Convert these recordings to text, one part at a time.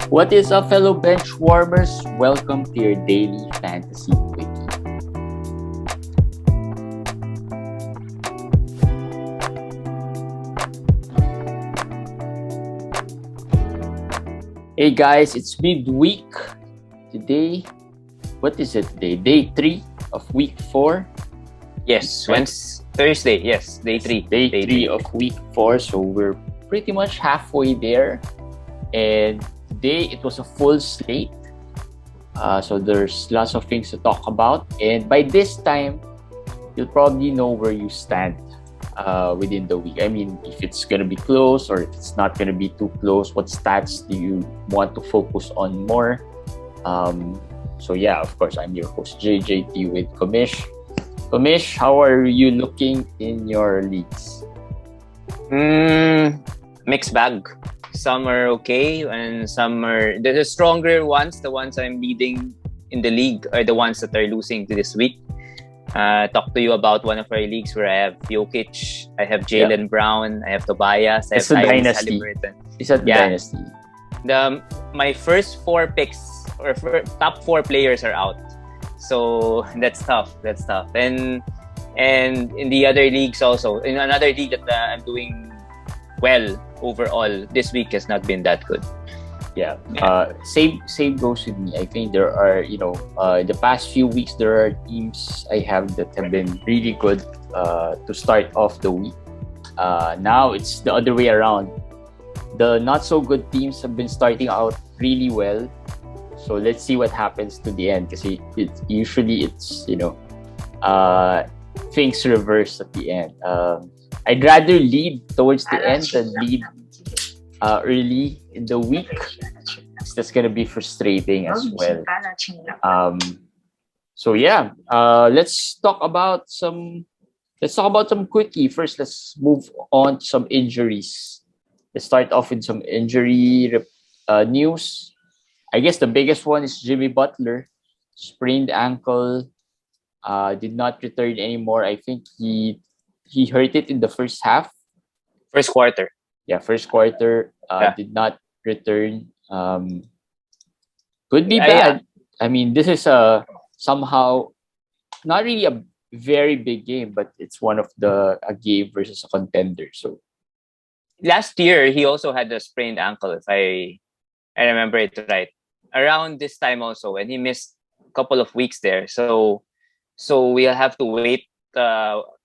What is up, fellow bench warmers? Welcome to your daily fantasy quickie. Hey guys, it's midweek. Today, what is it today? Day 3 of week 4. Yes, Thursday. Yes, day 3. Day 3 of week 4. So we're pretty much halfway there. And today, it was a full slate. So there's lots of things to talk about. And by this time, you'll probably know where you stand within the week. I mean, if it's going to be close or if it's not going to be too close, what stats do you want to focus on more? So yeah, of course, I'm your host, JJT with Komish. Komish, how are you looking in your leagues? Mixed bag. Some are okay, and some are the stronger ones. The ones I'm leading in the league are the ones that are losing this week. Talk to you about one of our leagues where I have Jokic, I have Jaylen Brown, I have Tobias, I have Dynasty. Halliburton. Is that Dynasty? My first 4 picks or top 4 players are out, so that's tough. And in the other leagues also, in another league that I'm doing well overall, this week has not been that good. Yeah. Same goes with me. I think there are, the past few weeks, there are teams I have that have been really good to start off the week. Now it's the other way around. The not so good teams have been starting out really well. So let's see what happens to the end, because it's things reverse at the end. I'd rather lead towards the end than lead early in the week. That's gonna be frustrating as well. So yeah, let's talk about some quickie. First, let's move on to some injuries. Let's start off with some injury news. I guess the biggest one is Jimmy Butler, sprained ankle, did not return anymore. I think he hurt it in the first quarter. Yeah, first quarter, did not return. Could be bad. Yeah. I mean, this is somehow not really a very big game, but it's one of a game versus a contender. So last year he also had a sprained ankle, if I remember it right, around this time also, and he missed a couple of weeks there. So we'll have to wait.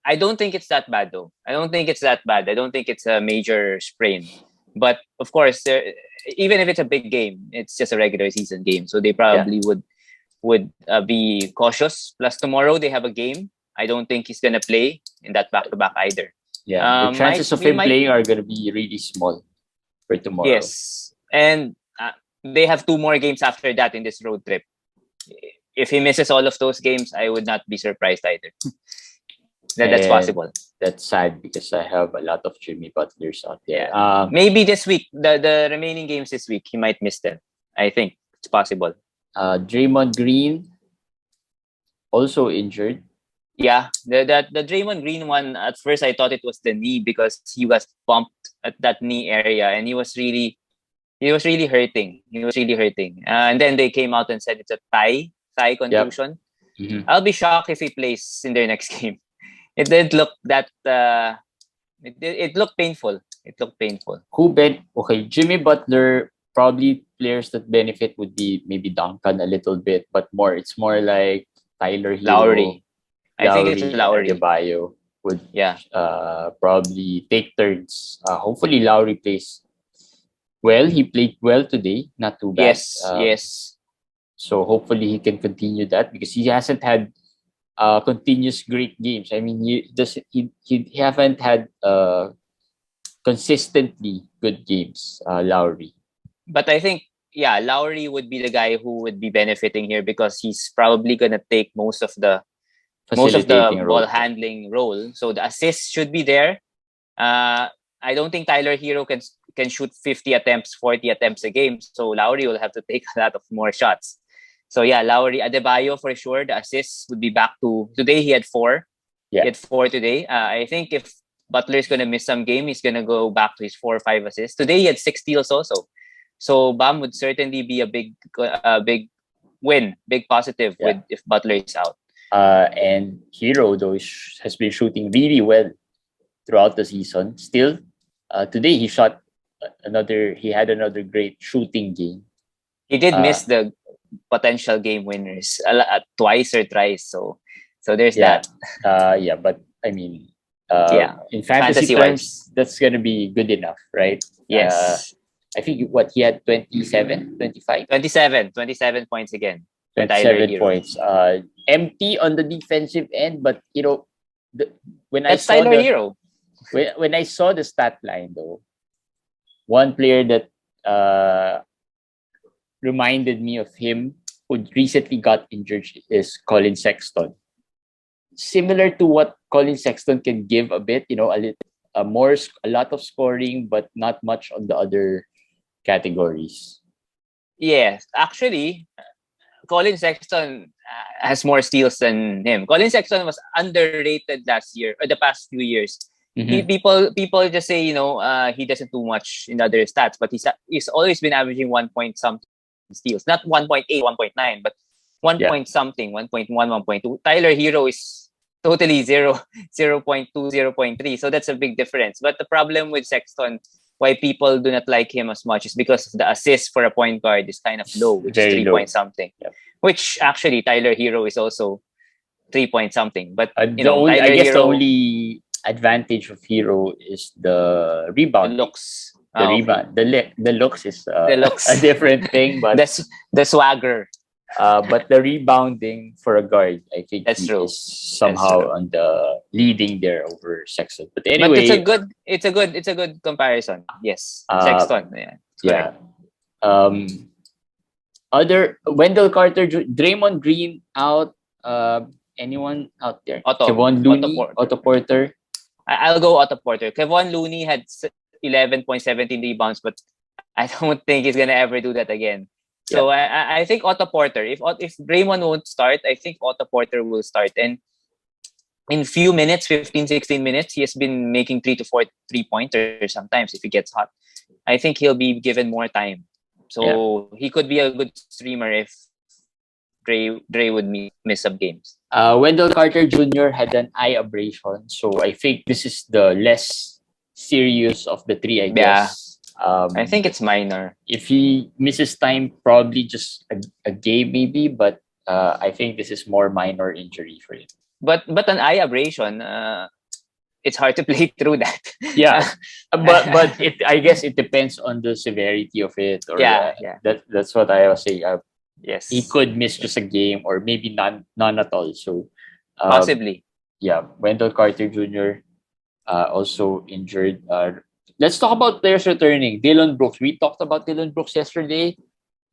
I don't think it's that bad though. I don't think it's a major sprain. But of course, even if it's a big game, it's just a regular season game. So they probably would be cautious. Plus tomorrow they have a game. I don't think he's gonna play in that back-to-back either. Yeah, the chances of him playing are gonna be really small for tomorrow. Yes, and they have 2 more games after that in this road trip. If he misses all of those games, I would not be surprised either. That's possible. That's sad because I have a lot of Jimmy Butlers out there. Maybe this week, the remaining games this week, he might miss them. I think it's possible. Draymond Green also injured. Yeah, the Draymond Green one, at first I thought it was the knee because he was bumped at that knee area and he was really hurting. And then they came out and said it's a thigh contusion. Yep. Mm-hmm. I'll be shocked if he plays in their next game. It didn't look that. It looked painful. Okay, Jimmy Butler, probably players that benefit would be maybe Duncan a little bit, but it's more like Tyler Hero, Lowry. I think it's Lowry. Adebayo would probably take turns. Hopefully Lowry plays well. He played well today, not too bad. Yes. So hopefully he can continue that because he hasn't had continuous great games. I mean, he haven't had consistently good games, Lowry. But I think Lowry would be the guy who would be benefiting here because he's probably gonna take most of the ball handling role. So the assists should be there. I don't think Tyler Hero can shoot 50 attempts, 40 attempts a game. So Lowry will have to take a lot of more shots. So Lowry, Adebayo for sure. The assists would be back to today. He had 4. Yeah. He had 4 today. I think if Butler's gonna miss some game, he's gonna go back to his 4 or 5 assists. Today he had 6 steals also. So Bam would certainly be a big win, big positive with if Butler is out. And Hero though has been shooting really well throughout the season. Still, today he had another great shooting game. He did miss the potential game winners twice or thrice. So there's that. But I mean, in fantasy terms, that's gonna be good enough, right? Yes. I think he had 27, 25? 27 points again. 27 points. Empty on the defensive end, but when I saw Tyler Hero. When I saw the stat line though, one player that reminded me of him who recently got injured is Colin Sexton. Similar to what Colin Sexton can give a bit, a lot of scoring, but not much on the other categories. Yes, actually, Colin Sexton has more steals than him. Colin Sexton was underrated last year or the past few years. Mm-hmm. People just say he doesn't do much in other stats, but he's always been averaging 1 point something steals, not 1.8, 1.9, but 1 point something, 1.1, 1.2. Tyler Hero is totally 0.2, 0.3. So that's a big difference. But the problem with Sexton, why people do not like him as much, is because the assist for a point guard is kind of low, which is 3 point something. Yep. Which actually Tyler Hero is also 3 point something. But the only advantage of Hero is the rebound. The looks. The rebound. The looks is a different thing, but the swagger. But the rebounding for a guard, I think that's true. Is somehow on the leading there over Sexton. But anyway, it's a good comparison. Yes, Sexton. Yeah. Other Wendell Carter, Draymond Green out. Anyone out there? Kevon Looney, Otto Porter. I'll go Otto Porter. Kevon Looney had 11.17 rebounds, but I don't think he's gonna ever do that again. So I think Otto Porter. If Draymond won't start, I think Otto Porter will start. And in few minutes, 15, 16 minutes, he has been making 3 to 4 3-pointers sometimes if he gets hot. I think he'll be given more time. So he could be a good streamer if Dre would miss some games. Wendell Carter Jr. had an eye abrasion. So I think this is the less serious of the three, I guess. I think it's minor. If he misses time, probably just a game maybe, but I think this is more minor injury for him. But an eye abrasion, it's hard to play through that. Yeah, but I guess it depends on the severity of it. Or that's what I was saying. Yes, he could miss just a game or maybe none at all. So possibly. Yeah, Wendell Carter Jr. Also injured. Let's talk about players returning. Dillon Brooks. We talked about Dillon Brooks yesterday.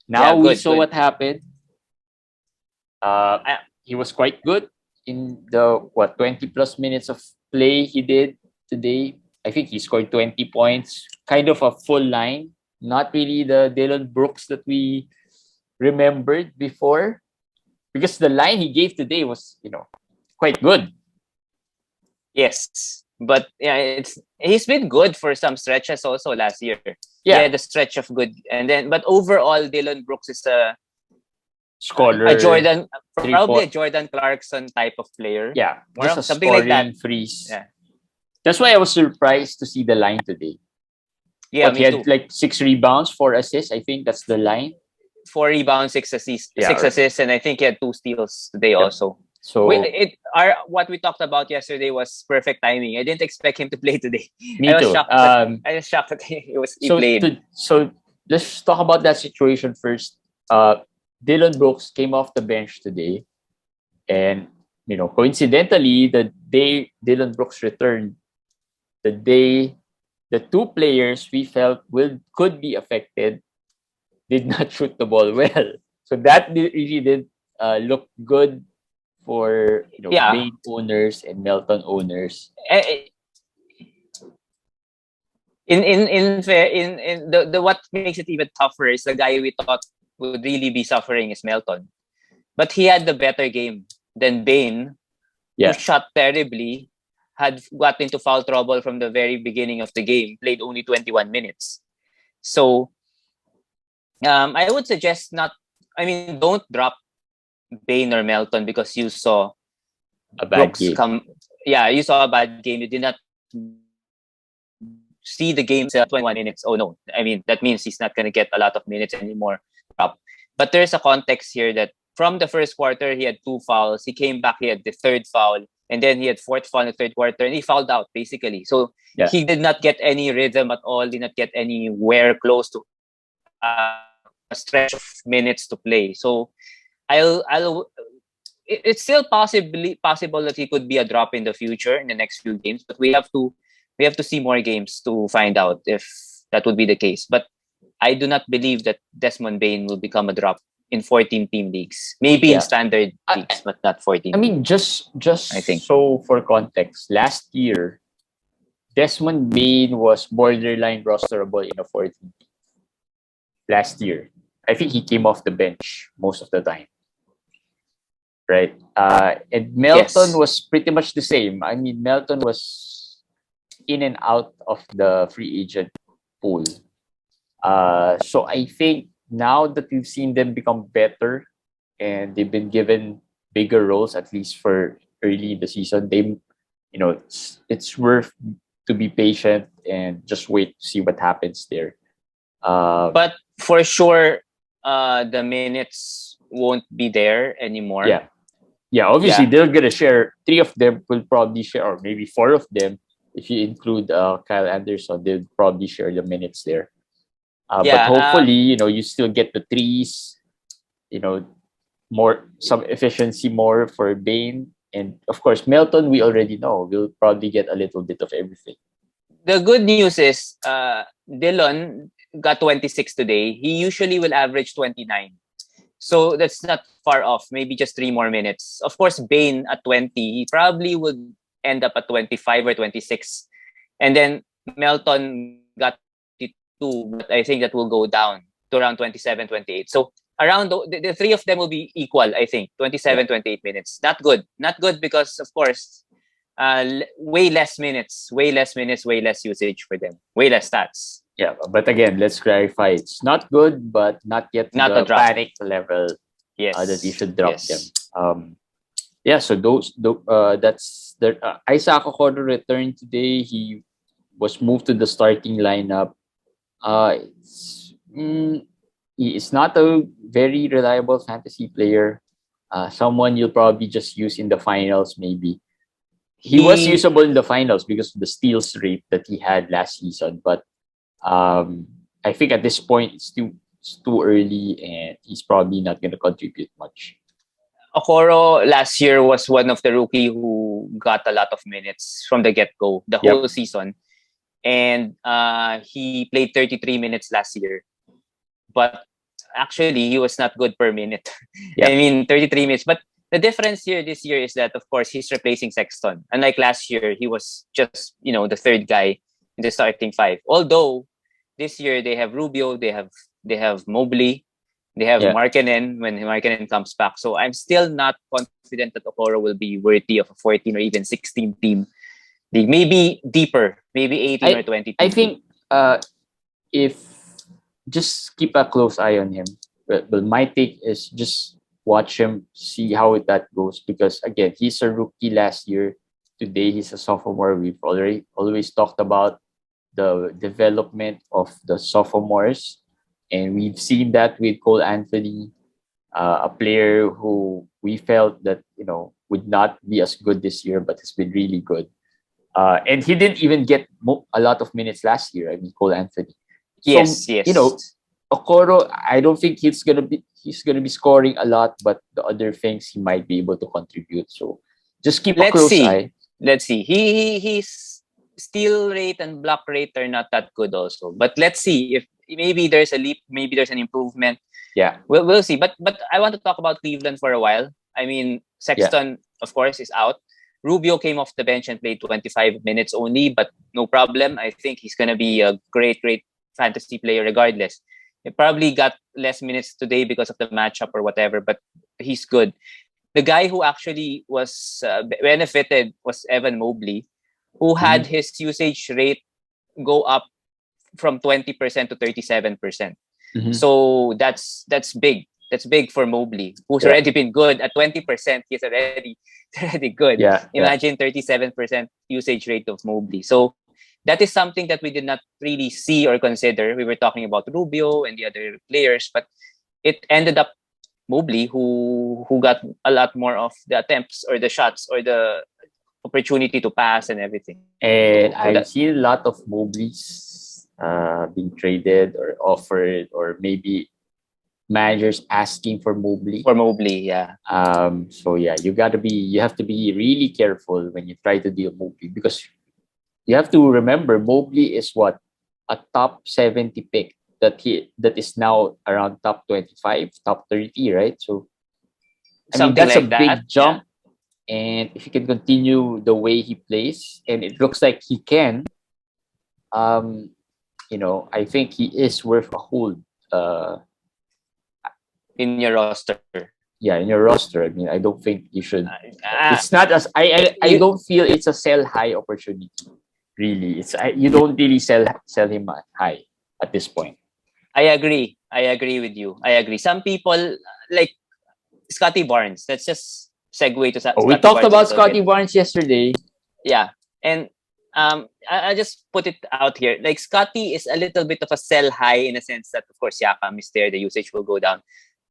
Now we saw what happened. He was quite good in the 20 plus minutes of play he did today. I think he scored 20 points. Kind of a full line. Not really the Dillon Brooks that we remembered before. Because the line he gave today was, quite good. Yes. But he's been good for some stretches also last year. The stretch of good, but overall, Dillon Brooks is a scholar, a Jordan Clarkson type of player. Yeah, just a something like that. Freeze. Yeah, that's why I was surprised to see the line today. Yeah, he had like 6 rebounds, 4 assists. I think that's the line. 4 rebounds, 6 assists, 6 assists, and I think he had 2 steals today also. So what we talked about yesterday was perfect timing. I didn't expect him to play today. Me too. I was shocked that he played. So let's talk about that situation first. Dillon Brooks came off the bench today, and coincidentally, the day Dillon Brooks returned, the day the 2 players we felt could be affected did not shoot the ball well. So that really did look good for Bane owners and Melton owners. The what makes it even tougher is the guy we thought would really be suffering is Melton, but he had the better game than Bane, who shot terribly, had got into foul trouble from the very beginning of the game, played only 21 minutes. So I would suggest not. I mean, don't drop Bane or Melton because you saw A bad Brooks game. come. Yeah, you saw a bad game. You did not see the game 21 minutes. Oh no. I mean, that means he's not going to get a lot of minutes anymore. But there's a context here that from the first quarter, he had 2 fouls. He came back, he had the third foul. And then he had fourth foul in the third quarter. And he fouled out, basically. So Yeah. he did not get any rhythm at all. Did not get anywhere close to a stretch of minutes to play. So I'll it's still possible that he could be a drop in the future in the next few games, but we have to see more games to find out if that would be the case. But I do not believe that Desmond Bane will become a drop in 14 team leagues. Maybe in standard leagues, but not 14. I mean, just I think. so for context, last year Desmond Bane was borderline rosterable in a 14 team. Last year, I think he came off the bench most of the time. Right. And Melton was pretty much the same. I mean, Melton was in and out of the free agent pool. So I think now that we've seen them become better and they've been given bigger roles, at least for early in the season, it's worth to be patient and just wait to see what happens there. But for sure, the minutes won't be there anymore. Yeah, obviously they're gonna share. 3 of them will probably share, or maybe 4 of them, if you include Kyle Anderson, they'll probably share the minutes there. But hopefully, you still get the threes, some efficiency more for Bane. And of course, Melton, we already know, will probably get a little bit of everything. The good news is Dillon got 26 today. He usually will average 29. So that's not far off. Maybe just 3 more minutes. Of course, Bane at 20, he probably would end up at 25 or 26. And then Melton got 22, but I think that will go down to around 27, 28. So around the 3 of them will be equal, I think. 27, 28 minutes. Not good. Not good because, of course, way less minutes, way less usage for them. Way less stats. Yeah, but again, let's clarify. It's not good, but not yet not the panic level that you should drop them. So that's Isaac Okoro returned today. He was moved to the starting lineup. He is not a very reliable fantasy player. Someone you'll probably just use in the finals, maybe. He was usable in the finals because of the steals rate that he had last season, but I think at this point it's too early and he's probably not going to contribute much. Okoro last year was one of the rookie who got a lot of minutes from the get-go, the whole season. And he played 33 minutes last year. But actually, he was not good per minute. I mean, 33 minutes. But the difference here this year is that, of course, he's replacing Sexton. Unlike last year, he was just, the third guy in the starting 5. Although this year they have Rubio, they have Mobley, they have Markkanen when Markkanen comes back. So I'm still not confident that Okoro will be worthy of a 14 or even 16 team league. Maybe deeper, maybe 18 or 20. I think if just keep a close eye on him. But my take is just watch him, see how that goes. Because again, he's a rookie last year. Today he's a sophomore. We've always talked about the development of the sophomores, and we've seen that with Karl Anthony, a player who we felt that would not be as good this year, but has been really good. And he didn't even get a lot of minutes last year. I mean, Karl Anthony. Yes. Okoro, I don't think he's gonna be scoring a lot, but the other things he might be able to contribute. So just keep a close eye. Let's see. He's steal rate and block rate are not that good also. But let's see if maybe there's a leap, maybe there's an improvement. Yeah. We'll see. But I want to talk about Cleveland for a while. I mean, Sexton, of course, is out. Rubio came off the bench and played 25 minutes only, but no problem. I think he's going to be a great fantasy player regardless. He probably got less minutes today because of the matchup or whatever, but he's good. The guy who actually was benefited was Evan Mobley, who had his usage rate go up from 20% to 37%. Mhm. So that's big. That's big for Mobley, who's Yeah. already been good at 20%. He's already already good. Yeah. Imagine 37% usage rate of Mobley. So that is something that we did not really see or consider. We were talking about Rubio and the other players, but it ended up Mobley who got a lot more of the attempts or the shots or the opportunity to pass and everything. And So I've that seen a lot of Mobleys being traded or offered, or maybe managers asking for Mobley. for Mobley, yeah. So yeah, you have to be really careful when you try to deal Mobley, because you have to remember Mobley is what, a top 70 pick that is now around top 25, top 30, right? So I mean Something that's a like that. big jump. And if he can continue the way he plays, and it looks like he can, um, I think he is worth a hold. In your roster. Yeah, in your roster. I mean, I don't think you should. Uh, It's not as I you, don't feel it's a sell high opportunity. Really, you don't really sell him high at this point. I agree. I agree with you. I agree. Some people like Scotty Barnes. Let's just segue to Oh, we Scotty talked Barnes a about little bit. Scotty Barnes yesterday. Yeah, and I just put it out here. Like Scotty is a little bit of a sell high in a sense that, of course, Yakam is there. The usage will go down.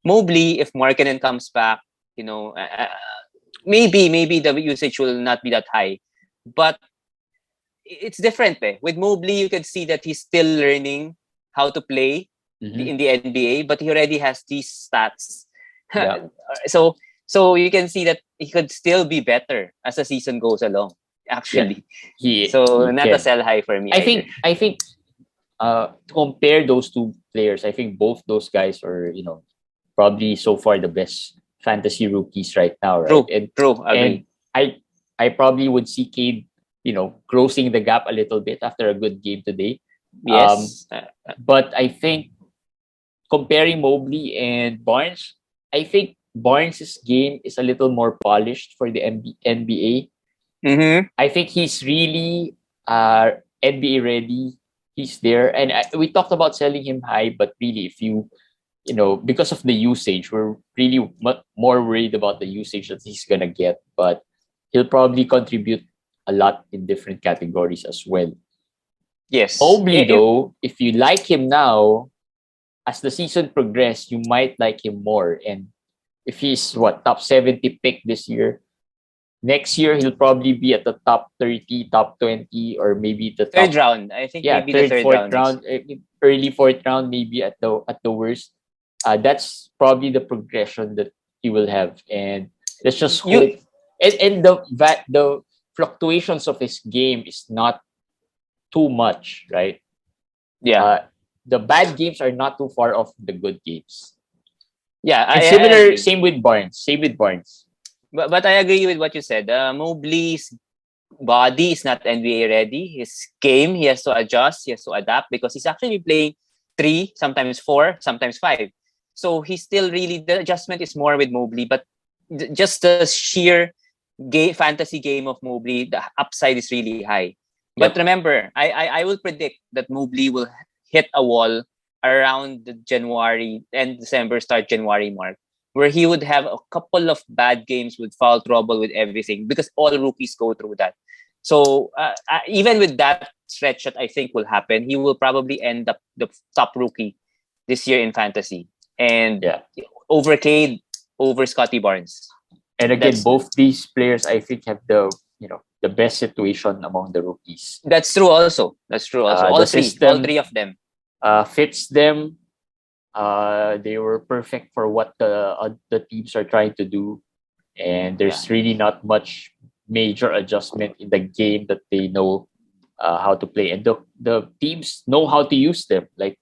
Mobley, if Markkanen comes back, maybe the usage will not be that high, but it's different. With Mobley, you can see that he's still learning how to play Mm-hmm. in the NBA, but he already has these stats. Yeah. So you can see that he could still be better as the season goes along. Actually, so He not a can. sell high for me. I think to compare those two players, I think both those guys are, probably so far the best fantasy rookies right now, right? True, And agree. I probably would see Cade, closing the gap a little bit after a good game today. Yes, But I think comparing Mobley and Barnes, I think Barnes' game is a little more polished for the NBA. mm-hmm. I think he's really NBA ready. He's there, and we talked about selling him high, but really, if because of the usage, we're really more worried about the usage that he's gonna get. But he'll probably contribute a lot in different categories as well. Yes. Mobley, though, if you like him now, as the season progresses, you might like him more. And if he's top 70 pick this year, next year he'll probably be at the top 30, top 20, or maybe the Third top, round. I think maybe the third, third fourth round is. round, early fourth round, maybe at the worst. That's probably the progression that he will have, and let's just hope. You And the fluctuations of his game is not too much, right? yeah. The bad games are not too far off the good games. Yeah, And I agree. same with Barnes. But I agree with what you said. Mobley's body is not NBA ready. His game, he has to adjust, he has to adapt because he's actually playing 3, sometimes 4, sometimes 5. So he's still really, the adjustment is more with Mobley, but just the sheer fantasy game of Mobley, the upside is really high. But remember, I will predict that Mobley will hit a wall around the January and December, start January mark, where he would have a couple of bad games with foul trouble with everything, because all rookies go through that. So even with that stretch that I think will happen, he will probably end up the top rookie this year in fantasy, and over Cade, over Scotty Barnes. And again, both these players, I think, have the best situation among the rookies. That's true also. All three of them fits them. They were perfect for what the teams are trying to do, and there's really not much major adjustment in the game that they know how to play, and the teams know how to use them. Like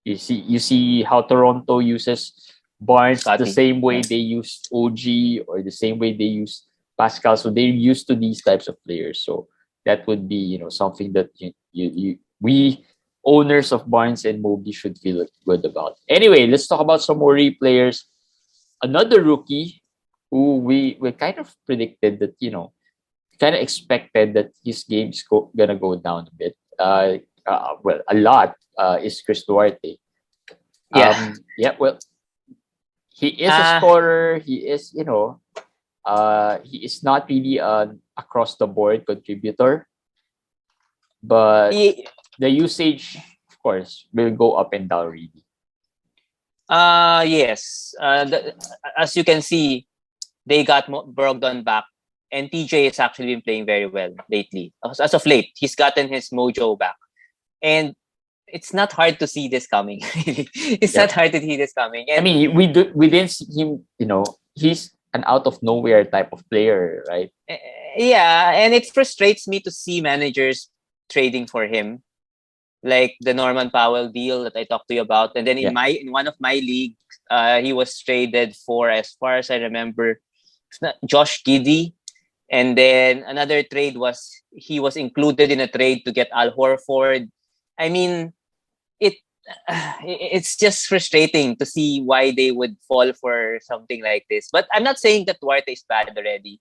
you see how Toronto uses Barnes the same way they use OG, or the same way they use Pascal. So they're used to these types of players. So that would be something that we owners of Barnes and Mobley should feel good about. Anyway, let's talk about some more players. Another rookie who we kind of predicted that kind of expected that his game's gonna go down a bit. A lot is Chris Duarte. Yeah. Yeah. Well, he is a Uh, scorer. He is, he is not really an across the board contributor, but he, the usage, of course, will go up and down really. yes. As you can see, they got Brogdon back, and TJ has actually been playing very well lately. As of late, he's gotten his mojo back, and it's not hard to see this coming. It's not Yep. hard to see this coming. I And mean, we didn't see him. He's an out of nowhere type of player, right? yeah, and it frustrates me to see managers trading for him, like the Norman Powell deal that I talked to you about. And then Yeah. in one of my leagues, he was traded for, as far as I remember, it's not Josh Giddey. And then another trade was he was included in a trade to get Al Horford. I mean, it it's just frustrating to see why they would fall for something like this. But I'm not saying that Duarte is bad already.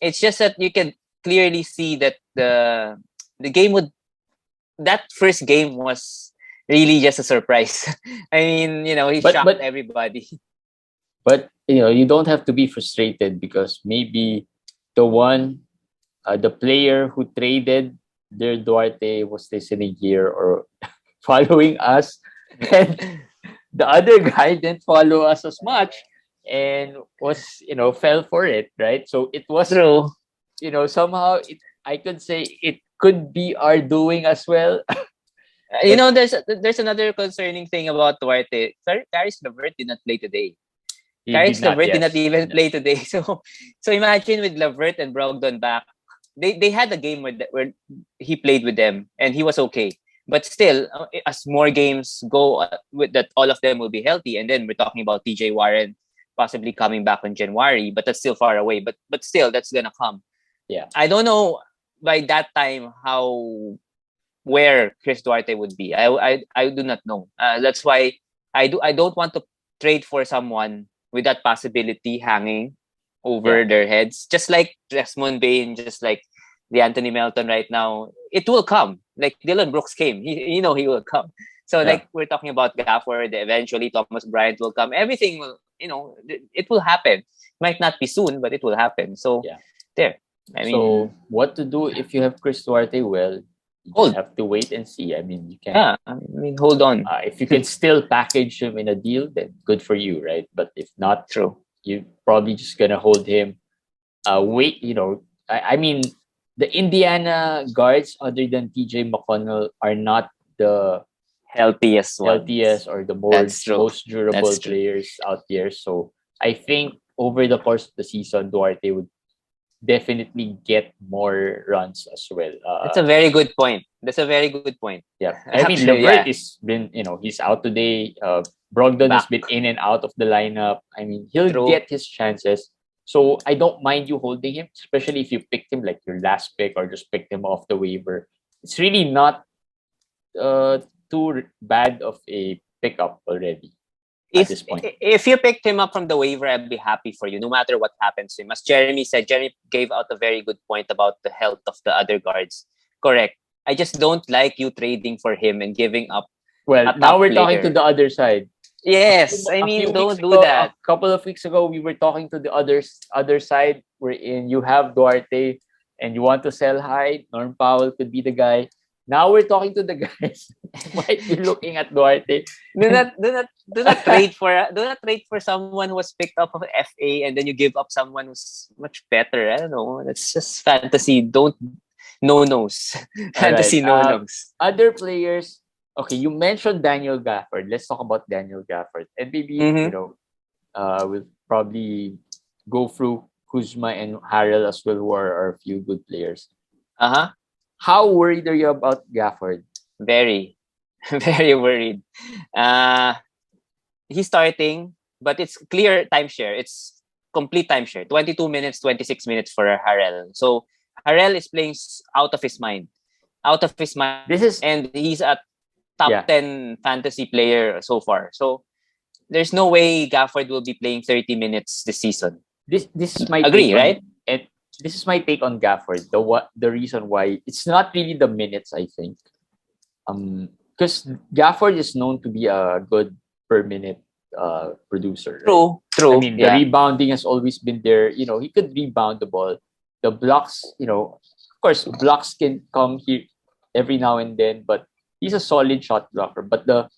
It's just that you can clearly see that the game would that first game was really just a surprise. I mean, he But shocked but everybody. but you don't have to be frustrated because maybe the player who traded their Duarte was listening here or following us, and the other guy didn't follow us as much and was fell for it, right? So it was True. somehow I could say it could be our doing as well. But There's another concerning thing about Duarte. Caris LeVert did not play today. he did Caris not, LeVert did not yes. even No. play today. So imagine with LeVert and Brogdon back, they had a game where he played with them and he was okay. But still, as more games go, with that, all of them will be healthy. And then we're talking about TJ Warren possibly coming back in January, but that's still far away. But still, that's gonna come. Yeah. I don't know by that time where Chris Duarte would be. I do not know. That's why I don't want to trade for someone with that possibility hanging over their heads. Just like Desmond Bane, just like DeAnthony Melton right now. It will come. Like Dillon Brooks came. He will come. So Yeah. like we're talking about Gafford, eventually Thomas Bryant will come. Everything will, it will happen. Might not be soon, but it will happen. So Yeah. there. I mean, So what to do if you have Chris Duarte? Well, you hold. just have to wait and see. I mean, you can. Yeah, I mean, hold on. If you can still package him in a deal, then good for you, right? But if not, True. you're probably just gonna hold him. Wait, I mean, the Indiana guards, other than TJ McConnell, are not the Healthiest one. or the That's true. most durable That's true. players out there. So I think over the course of the season, Duarte would definitely get more runs as well. That's a very good point. That's a very good point. Yeah, I mean, Actually, LeVert yeah. is been, he's out today. Brogdon has Back. been in and out of the lineup. I mean, he'll True. get his chances. So I don't mind you holding him, especially if you picked him like your last pick or just picked him off the waiver. It's really not too bad of a pickup already at this point. If you picked him up from the waiver, I'd be happy for you, no matter what happens to him. As Jeremy said, Jeremy gave out a very good point about the health of the other guards. Correct. I just don't like you trading for him and giving up. Well, a now top we're talking player. to the other side. Yes, I mean, don't do that. A couple of weeks ago, we were talking to the other side, wherein you have Duarte and you want to sell high. Norm Powell could be the guy. Now we're talking to the guys who might be looking at Duarte. Do not trade for someone who was picked up of FA and then you give up someone who's much better. I don't know. That's just fantasy. Don't no-nos. Fantasy no-nos. Other players. Okay, you mentioned Daniel Gafford. Let's talk about Daniel Gafford. And maybe, we'll probably go through Kuzma and Harrell as well, who are a few good players. Uh-huh. How worried are you about Gafford? Very, very worried. He's starting, but it's clear timeshare. It's complete timeshare. 22 minutes, 26 minutes for Harrell. So Harrell is playing out of his mind. And he's a top 10 fantasy player so far. So there's no way Gafford will be playing 30 minutes this season. This is my agree, right? And this is my take on Gafford. The reason why it's not really the minutes, I think. Because Gafford is known to be a good per minute producer. Right? True. I mean, the rebounding has always been there. He could rebound the ball. The blocks, of course, blocks can come here every now and then, but he's a solid shot blocker. But the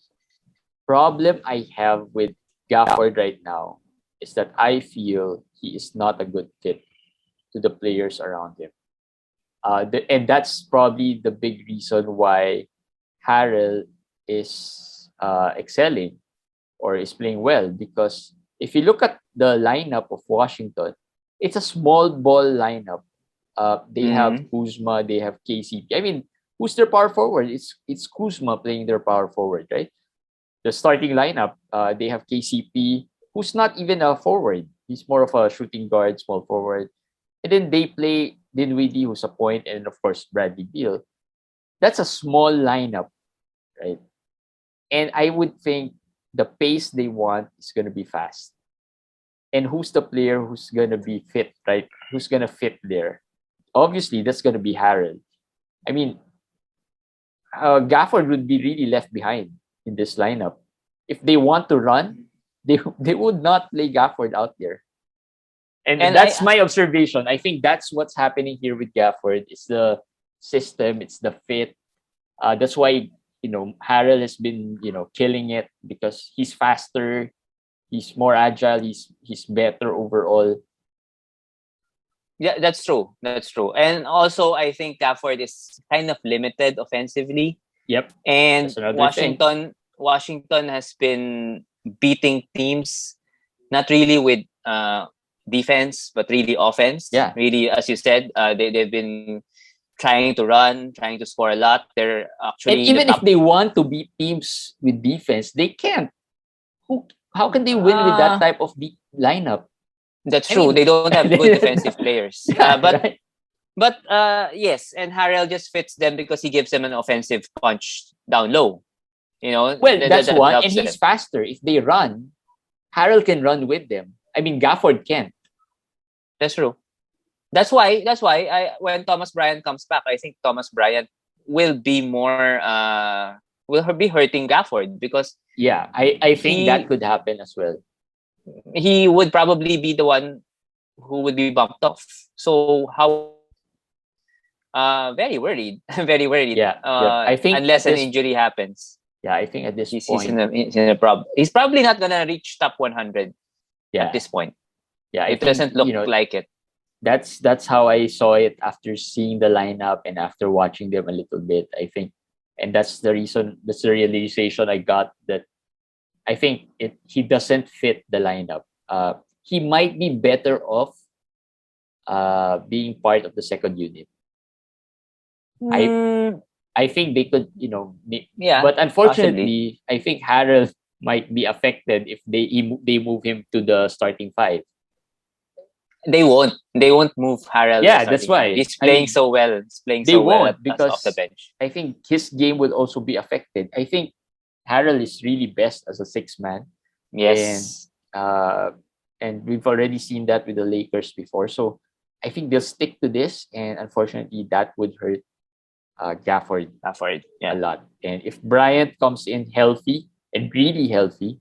problem I have with Gafford right now is that I feel he is not a good fit to the players around him. And that's probably the big reason why Harrell is excelling or is playing well. Because if you look at the lineup of Washington, it's a small ball lineup. They have Kuzma, they have KCP. I mean, who's their power forward? It's Kuzma playing their power forward, right? The starting lineup, they have KCP, who's not even a forward. He's more of a shooting guard, small forward. And then they play Dinwiddie, who's a point, and of course Bradley Beal. That's a small lineup, right? And I would think the pace they want is going to be fast. And who's the player who's going to be fit, right? Who's going to fit there? Obviously, that's going to be Harold. I mean, Gafford would be really left behind in this lineup. If they want to run, they would not play Gafford out there. And that's my observation. I think that's what's happening here with Gafford. It's the system, it's the fit. That's why Harrell has been killing it because he's faster, he's more agile, he's better overall. Yeah, that's true. And also, I think Gafford is kind of limited offensively. Yep. And Washington has been beating teams not really with defense, but really offense. Yeah. Really, as you said, they've been trying to run, trying to score a lot. They're actually and even if they want to beat teams with defense, they can't. How can they win with that type of lineup? That's true. I mean, they don't have good defensive players. But yes, and Harrell just fits them because he gives them an offensive punch down low. Well, that's one, and he's faster. If they run, Harrell can run with them. I mean, Gafford can't. That's true. That's why when Thomas Bryant comes back, I think Thomas Bryant will be more will be hurting Gafford because I think that could happen as well. He would probably be the one who would be bumped off. So how very worried. Yeah, I think unless an injury happens. Yeah, I think at this point he's in a problem. He's probably not gonna reach top 100 at this point. Yeah, it doesn't look like it. That's how I saw it after seeing the lineup and after watching them a little bit. I think, and that's the reason. That's the realization I got, that I think he doesn't fit the lineup. He might be better off being part of the second unit. I think they could, but unfortunately, possibly. I think Harrell might be affected if they move him to the starting five. They won't move Harrell. Yeah, that's why he's playing so well. He's playing so well because off the bench. I think his game would also be affected. I think Harrell is really best as a sixth man. Yes, and we've already seen that with the Lakers before. So I think they'll stick to this, and unfortunately, that would hurt Gafford a lot. And if Bryant comes in healthy and really healthy,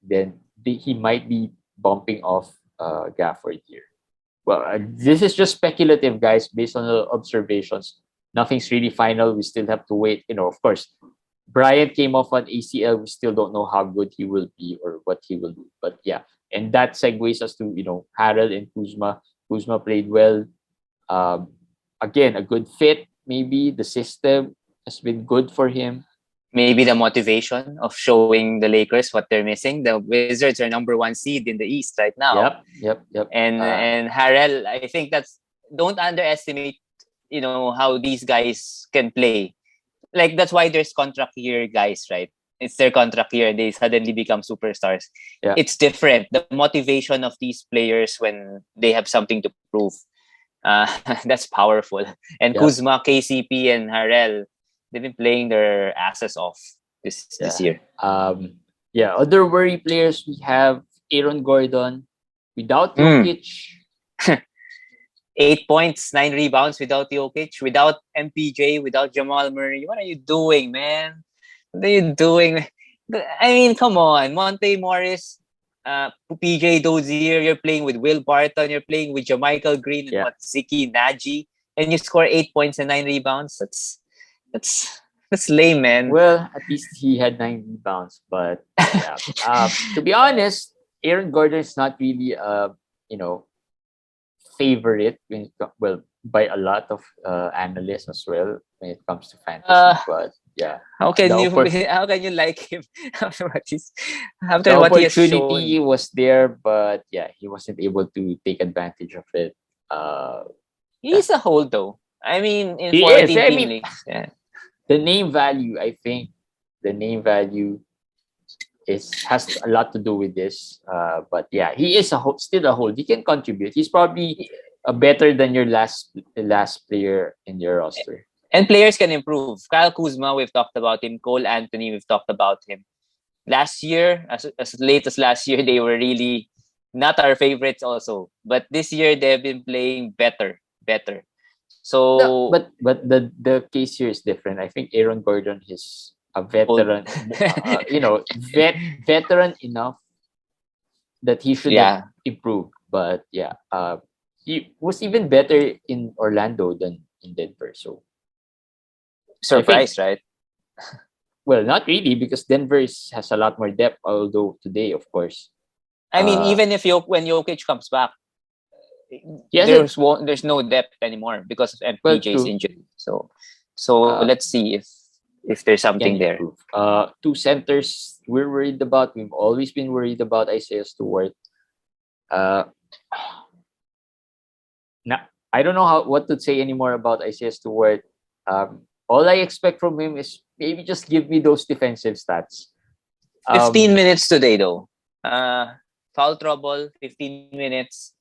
then he might be bumping off Gafford here. Well, this is just speculative, guys, based on the observations. Nothing's really final. We still have to wait. Of course, Bryant came off on ACL. We still don't know how good he will be or what he will do. But yeah, and that segues us to Harrell and Kuzma. Kuzma played well. Again, a good fit. Maybe the system has been good for him. Maybe the motivation of showing the Lakers what they're missing. The Wizards are number 1 seed in the East right now. Yep. And Harrell, I think don't underestimate, how these guys can play. Like, that's why there's contract year guys, right? It's their contract year and they suddenly become superstars. Yeah. It's different. The motivation of these players when they have something to prove. That's powerful. And Kuzma, KCP, and Harrell, they've been playing their asses off this year. Other worry players, we have Aaron Gordon without Jokic. 8 points, 9 rebounds without Jokic, without MPJ, without Jamal Murray. What are you doing, man? What are you doing? I mean, come on, Monte Morris, PJ Dozier. You're playing with Will Barton. You're playing with Jamichael Green and Yeah. Ziki Naji, and you score 8 points and 9 rebounds. That's lame, man. Well, at least he had 9 rebounds, but yeah. To be honest, Aaron Gordon is not really you know, favorite well, by a lot of analysts as well when it comes to fantasy. But yeah, How can the you oppor- how can you like him after the what he has opportunity shown? was there, but yeah, he wasn't able to take advantage of it. Uh, He's a hold though. I mean, in he is. 14 I team mean, leagues, yeah. the name value. I think the name value has a lot to do with this. But yeah, he is still a hold. He can contribute. He's probably better than your last player in your roster. And players can improve. Kyle Kuzma, we've talked about him. Cole Anthony, we've talked about him. Last year, as late as last year, they were really not our favorites also. But this year, they've been playing better. No, So, but the case here is different. I think Aaron Gordon is a veteran. Veteran enough that he should have yeah, improved. But yeah, he was even better in Orlando than in Denver. So I think, surprise, right? well, not really, because Denver has a lot more depth. Although today, of course, I mean, uh, even if when Jokic comes back, he hasn't. there's no depth anymore because of Well, MPJ's true. injury. So let's see if there's Can something there. improve. Two centers we're worried about. We've always been worried about Isaiah Stewart. Uh, now I don't know what to say anymore about Isaiah Stewart. All I expect from him is maybe just give me those defensive stats. 15 Um, minutes today though. Foul trouble, 15 minutes.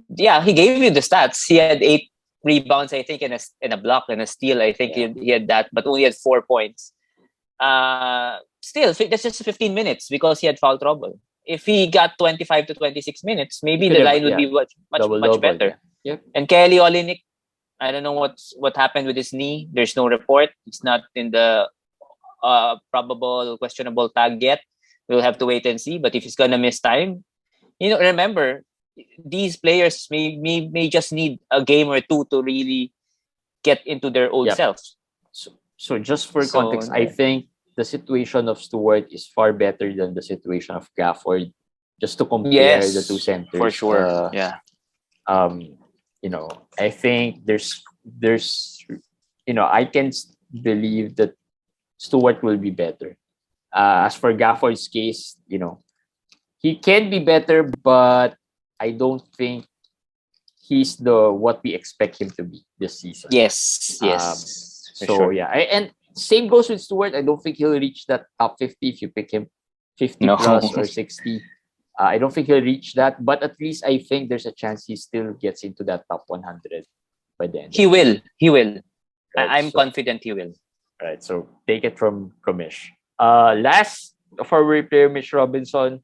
Yeah, he gave you the stats. He had 8 rebounds, I think, and a block and a steal. I think yeah, he had that, but only had 4 points. Still, that's just 15 minutes because he had foul trouble. If he got 25 to 26 minutes, he maybe could the have, line would be double much double. better. Yeah, yep. And Kelly Olynyk, I don't know what happened with his knee. There's no report. It's not in the probable questionable tag yet. We'll have to wait and see. But if he's gonna miss time, remember these players may just need a game or two to really get into their old Yep. selves. So just for So context, I think the situation of Stewart is far better than the situation of Gafford. Just to compare the two yes, centers, for sure. Yeah. I think there's I can believe that Stewart will be better. As for Gafford's case, he can be better, but I don't think he's the what we expect him to be this season. Yes. So sure. yeah, and same goes with Stewart. I don't think he'll reach that top 50 if you pick him 50 No. plus or 60. I don't think he'll reach that, but at least I think there's a chance he still gets into that top 100 by the end. He will. Right, I'm confident he will. Right, so take it from Mish. Last of our player, Mitch Robinson.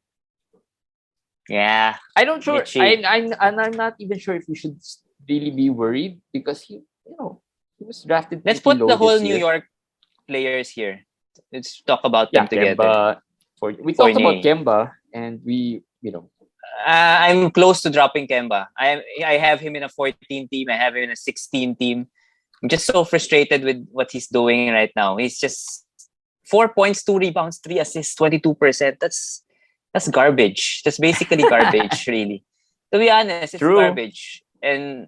Yeah, I don't sure. Mitchie. I'm not even sure if we should really be worried because he was drafted. Let's pretty put low the whole this New year. York players here. Let's talk about them together. Kemba. We talked about Kemba, and I'm close to dropping Kemba. I have him in a 14 team. I have him in a 16 team. I'm just so frustrated with what he's doing right now. He's just 4 points, 2 rebounds, 3 assists, 22%. That's garbage. That's basically garbage, really. To be honest, it's True. garbage. And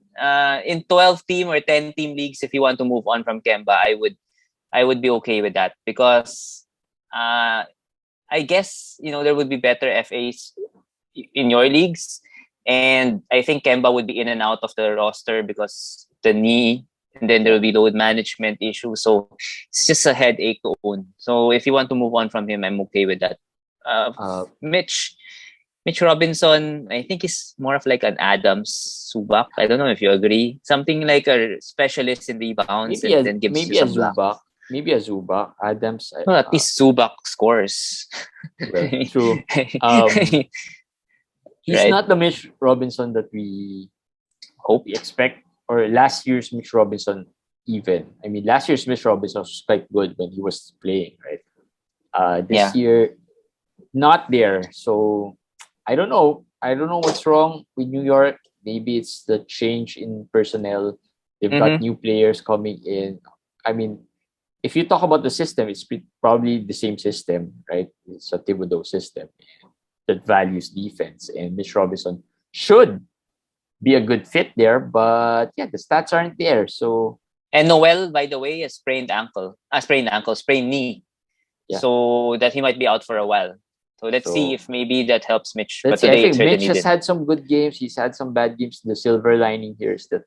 in 12 team or 10 team leagues, if you want to move on from Kemba, I would be okay with that because I guess there would be better FAs in your leagues, and I think Kemba would be in and out of the roster because the knee, and then there will be load management issues. So it's just a headache to own. So if you want to move on from him, I'm okay with that. Mitch Robinson, I think is more of like an Adams Subak. I don't know if you agree. Something like a specialist in rebounds and then gives you some block. Maybe a Zubac. Adams. Well, at least Subak scores. Well, true. He's Right. not the Mitch Robinson that we Hope. we expect, or last year's Mitch Robinson even. I mean, last year's Mitch Robinson was quite good when he was playing, right? This year, not there. So I don't know. I don't know what's wrong with New York. Maybe it's the change in personnel. They've got new players coming in. I mean, if you talk about the system, it's probably the same system, right? It's a Thibodeau system that values defense, and Mitch Robinson should be a good fit there. But yeah, the stats aren't there. So And Noel, by the way, a sprained knee. yeah. So that he might be out for a while. So let's see if maybe that helps Mitch. But let's see. I today think it Mitch certainly has did. had some good games. He's had some bad games. The silver lining here is that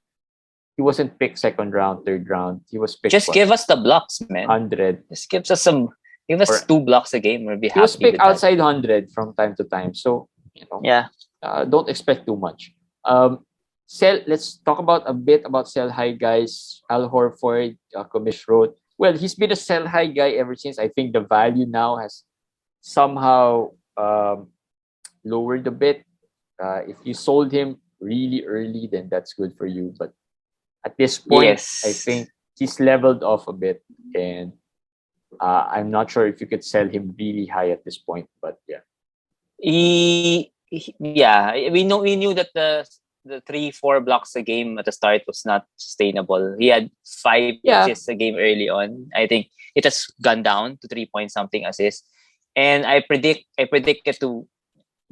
he wasn't picked second round, third round. He was picked. Just give us the blocks, man. 100. Just give us 2 blocks a game. We'll be happy. He was picked outside 100 from time to time. So, yeah. Don't expect too much. Let's talk about a bit about sell high guys. Al Horford, Commish wrote, well, he's been a sell high guy ever since. I think the value now has somehow lowered a bit. If you sold him really early, then that's good for you. But at this point, I think he's leveled off a bit, and I'm not sure if you could sell him really high at this point. But yeah, we knew that the 3-4 blocks a game at the start was not sustainable. He had 5 assists a game early on. I think it has gone down to 3 point something assists, and I predict it to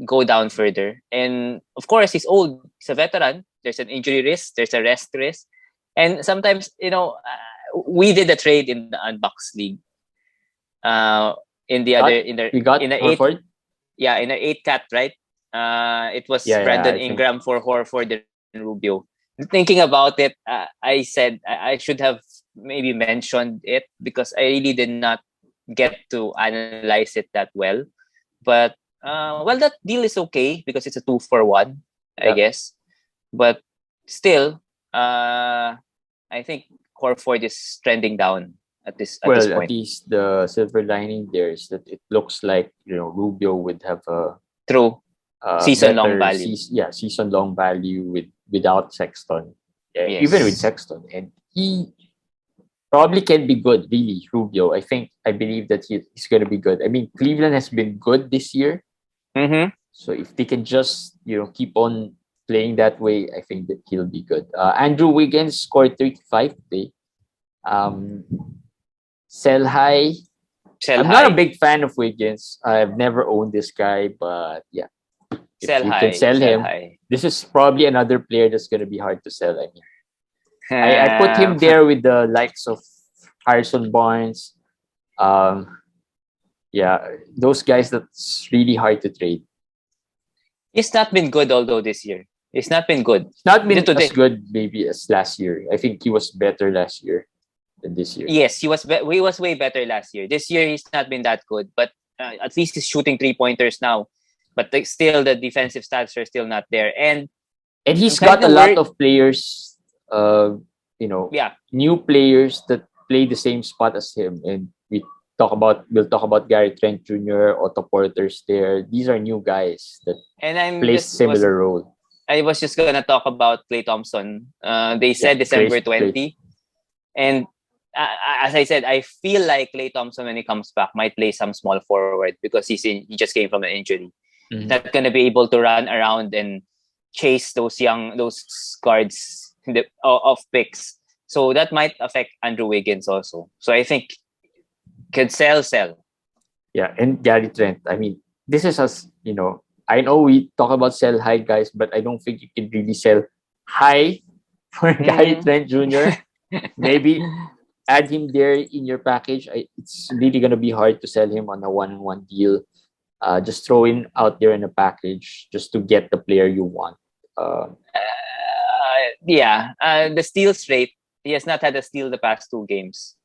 go down further. And of course, he's old. He's a veteran. There's an injury risk. There's a rest risk. And sometimes, we did a trade in the Unbox League. In the 8 cat, right? It was Brandon Ingram for Horford and Rubio. Thinking about it, I said I should have maybe mentioned it because I really did not get to analyze it that well. But that deal is okay because it's a 2-for-1, I guess. But still, I think Horford is trending down at this point. At least the silver lining there is that it looks like Rubio would have a season-long value. Season-long value without Sexton. Even with Sexton. And he probably can be good, really, Rubio. I believe that he's going to be good. I mean, Cleveland has been good this year. Mm-hmm. So if they can just, keep on playing that way, I think that he'll be good. Andrew Wiggins scored 35 today. Sell high. I'm not a big fan of Wiggins. I've never owned this guy, but yeah. If you can sell him, this is probably another player that's going to be hard to sell. I mean, I put him there with the likes of Harrison Barnes. Those guys that's really hard to trade. He's not been good, although this year. He's not been good. He's not been as good maybe as last year. I think he was better last year than this year. Yes, he was way better last year. This year, he's not been that good. But at least he's shooting 3-pointers now. But still, the defensive stats are still not there. And he's got a lot of players, new players that play the same spot as him. And we'll talk about Gary Trent Jr., Otto Porter's there. These are new guys that play similar role. I was just gonna talk about Klay Thompson. They said December 20, and as I said, I feel like Klay Thompson when he comes back might play some small forward because he just came from an injury. Mm-hmm. Not gonna be able to run around and chase those guards of picks. So that might affect Andrew Wiggins also. So I think could sell. Yeah, and Gary Trent. I mean, this is us. I know we talk about sell high guys, but I don't think you can really sell high for Gary Trent Jr. Maybe add him there in your package. It's really gonna be hard to sell him on a 1-on-1 deal. Just throw him out there in a package just to get the player you want. The steals rate, he has not had a steal the past 2 games.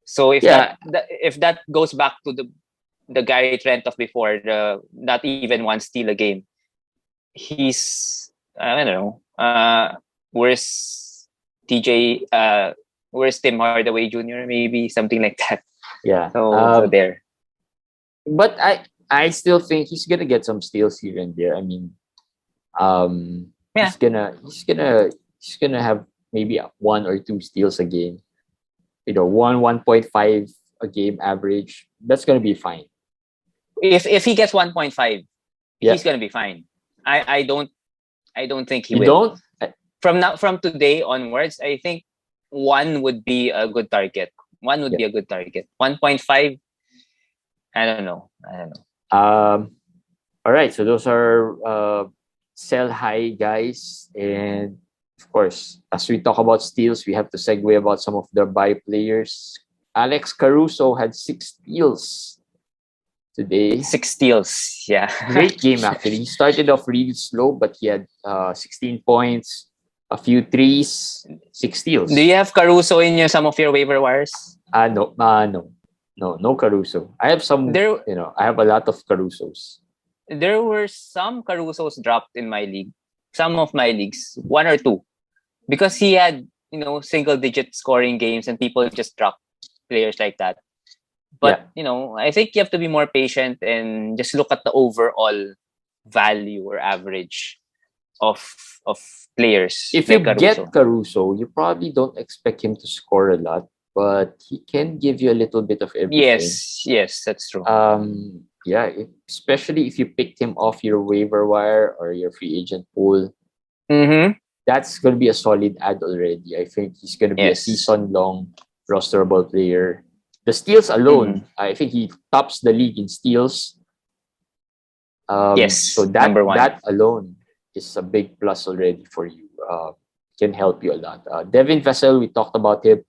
So if that goes back to the Gary Trent of before, not even 1 steal a game, he's I don't know. Where's Tim Hardaway Jr. maybe something like that. Yeah. So there. But I still think he's gonna get some steals here and there. I mean, he's gonna have maybe 1 or 2 steals a game. 1.5 a game average. That's gonna be fine. if he gets 1.5, Yeah. he's gonna be fine. I don't think he You will. don't? From today onwards, I think 1 would be a good target. 1 would be a good target. 1.5, I don't know. All right. So those are sell high guys, and of course, as we talk about steals, we have to segue about some of the buy players. Alex Caruso had 6 steals today. 6 steals, yeah. Great game actually. He started off really slow, but he had 16 points, a few threes, 6 steals. Do you have Caruso in some of your waiver wires? No Caruso. I have some. I have a lot of Carusos. There were some Carusos dropped in my league, some of my leagues, 1 or 2, because he had single-digit scoring games, and people just dropped players like that. But I think you have to be more patient and just look at the overall value or average of players. If you get Caruso, you probably don't expect him to score a lot, but he can give you a little bit of everything. Yes, that's true. Especially if you picked him off your waiver wire or your free agent pool. Mm-hmm. That's going to be a solid ad already. I think he's going to be a season-long rosterable player. The steals alone, I think he tops the league in steals. So that alone is a big plus already for you. Can help you a lot. Devin Vassell, we talked about him.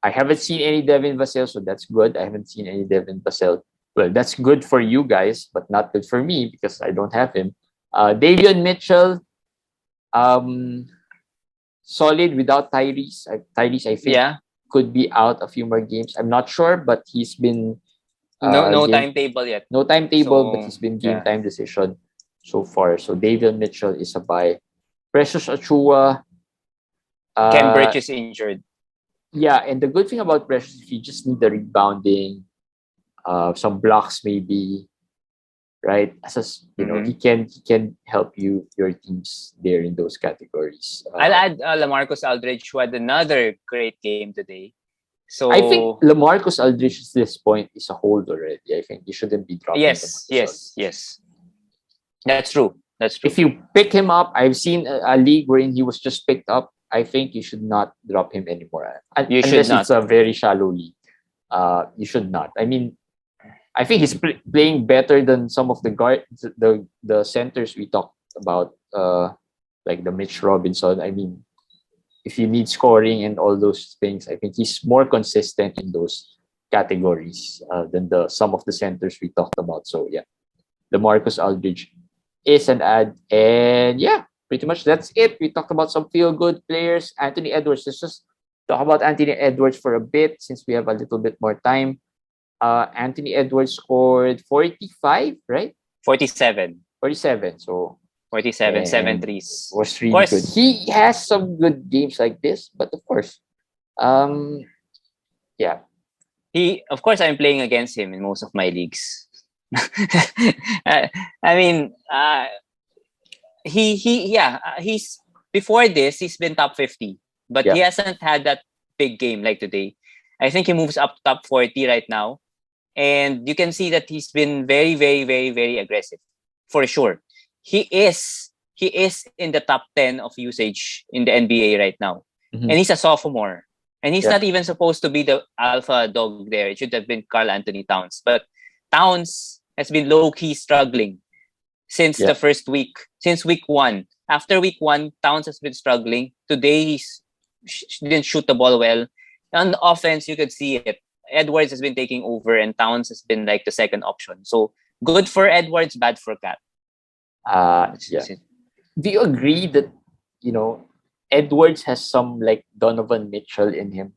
I haven't seen any Devin Vassell, so that's good. I haven't seen any Devin Vassell. Well, that's good for you guys, but not good for me because I don't have him. Davion Mitchell, solid without Tyrese. Tyrese, I think, could be out a few more games. I'm not sure, but he's been no timetable yet. No timetable, but he's been game time decision so far. So Davion Mitchell is a buy. Precious Achua. Ken Birch is injured. Yeah, and the good thing about Precious, if you just need the rebounding, some blocks maybe, right? He can help your teams there in those categories. I'll add LaMarcus Aldridge, who had another great game today. So I think LaMarcus Aldridge at this point is a hold already. I think you shouldn't be dropping. Yes. That's true. If you pick him up, I've seen a league wherein he was just picked up. I think you should not drop him anymore. Unless it's a very shallow league. You should not. I mean, I think he's playing better than some of the the centers we talked about, like the Mitch Robinson. I mean, if you need scoring and all those things, I think he's more consistent in those categories than some of the centers we talked about. So yeah, the Marcus Aldridge is an ad, and pretty much that's it. We talked about some feel-good players. Anthony Edwards. Let's just talk about Anthony Edwards for a bit since we have a little bit more time. Anthony Edwards scored 45, right? 47. So 47, 7 threes. Was really good. He has some good games like this, but of course, I'm playing against him in most of my leagues. I mean, he's before this, he's been top 50, but he hasn't had that big game like today. I think he moves up top 40 right now. And you can see that he's been very, very, very, very aggressive. For sure. He is in the top 10 of usage in the NBA right now. Mm-hmm. And he's a sophomore. And he's not even supposed to be the alpha dog there. It should have been Karl Anthony-Towns. But Towns has been low-key struggling since the first week. Since week 1. After week 1, Towns has been struggling. Today, he didn't shoot the ball well. On the offense, you could see it. Edwards has been taking over and Towns has been like the second option. So good for Edwards, bad for Cat. Do you agree that, Edwards has some like Donovan Mitchell in him?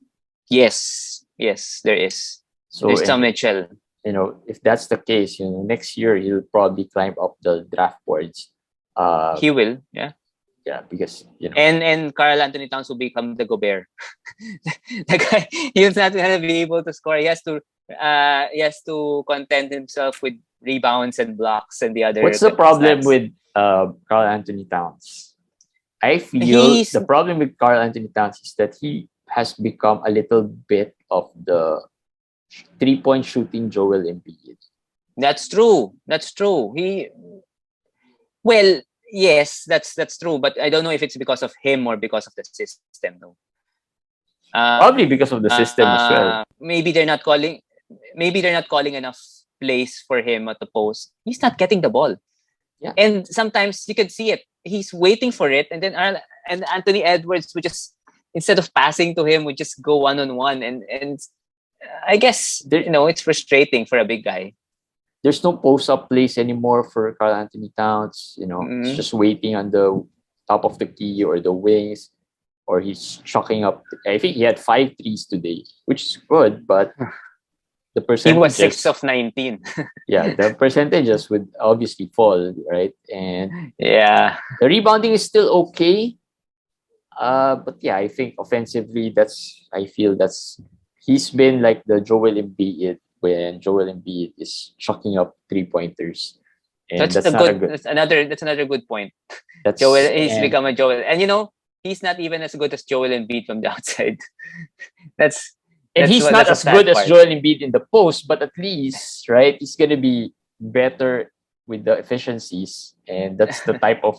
Yes, there is. So there's some Mitchell. If that's the case, next year he'll probably climb up the draft boards. He will, yeah. Yeah, because and Karl Anthony-Towns will become the Gobert. The guy, he's not gonna be able to score. He has to content himself with rebounds and blocks and the other. What's the problem with Karl Anthony-Towns? I feel the problem with Karl Anthony-Towns is that he has become a little bit of the 3-point shooting Joel Embiid. That's true. That's true. Well, yes, that's true. But I don't know if it's because of him or because of the system. No. Probably because of the system as well. Maybe they're not calling. Maybe they're not calling enough plays for him at the post. He's not getting the ball. Yeah. And sometimes you could see it. He's waiting for it, and then and Anthony Edwards would just, instead of passing to him, would just go one-on-one, and I guess it's frustrating for a big guy. There's no post-up plays anymore for Karl Anthony-Towns. It's just waiting on the top of the key or the wings, or he's chucking up. I think he had 5 threes today, which is good, but the percentages... He was 6 of 19. Yeah, the percentages would obviously fall, right? And yeah, the rebounding is still okay. But yeah, I think offensively, he's been like the Joel Embiid when Joel Embiid is chucking up 3-pointers. And that's another good point. He's become a Joel, and he's not even as good as Joel Embiid from the outside. He's not as good as Joel Embiid in the post, but at least, right, he's gonna be better with the efficiencies, and that's the type of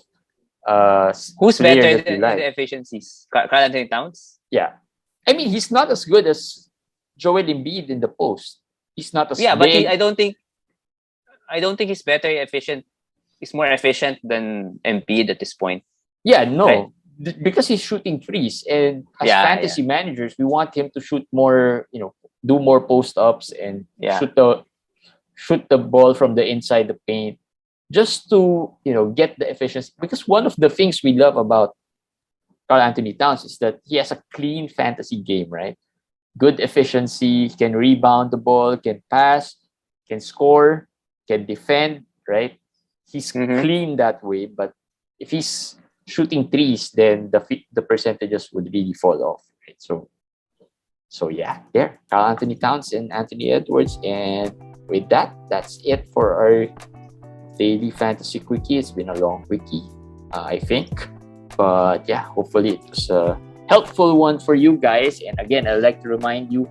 who's better than the efficiencies? Karl Anthony-Towns? Yeah, I mean, he's not as good as Joel Embiid in the post. He's not as big. But I don't think he's better efficient. He's more efficient than Embiid at this point. Yeah, no. Right? Because he's shooting threes, and as fantasy managers, we want him to shoot more, do more post-ups and shoot the ball from the inside the paint, just to get the efficiency. Because one of the things we love about Karl Anthony-Towns is that he has a clean fantasy game, right? Good efficiency, can rebound the ball, can pass, can score, can defend, right? He's clean that way, but if he's shooting threes, then the percentages would really fall off, right? So yeah, there, Karl Anthony-Towns and Anthony Edwards. And with that, that's it for our daily fantasy quickie. It's been a long quickie, I think, but yeah, hopefully it was a helpful one for you guys. And again, I'd like to remind you,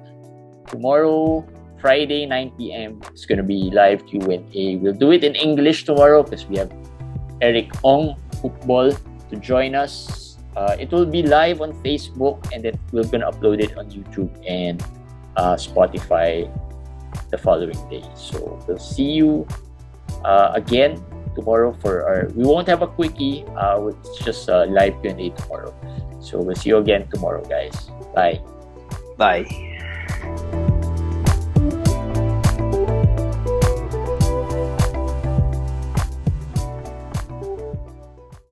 tomorrow, Friday, 9 p.m, it's going to be live Q&A. We'll do it in English tomorrow because we have Eric Ong Football to join us. It will be live on Facebook, and then we're going to upload it on YouTube and Spotify the following day. So we'll see you again tomorrow we won't have a quickie. It's just a live Q&A tomorrow. So we'll see you again tomorrow, guys. Bye. Bye.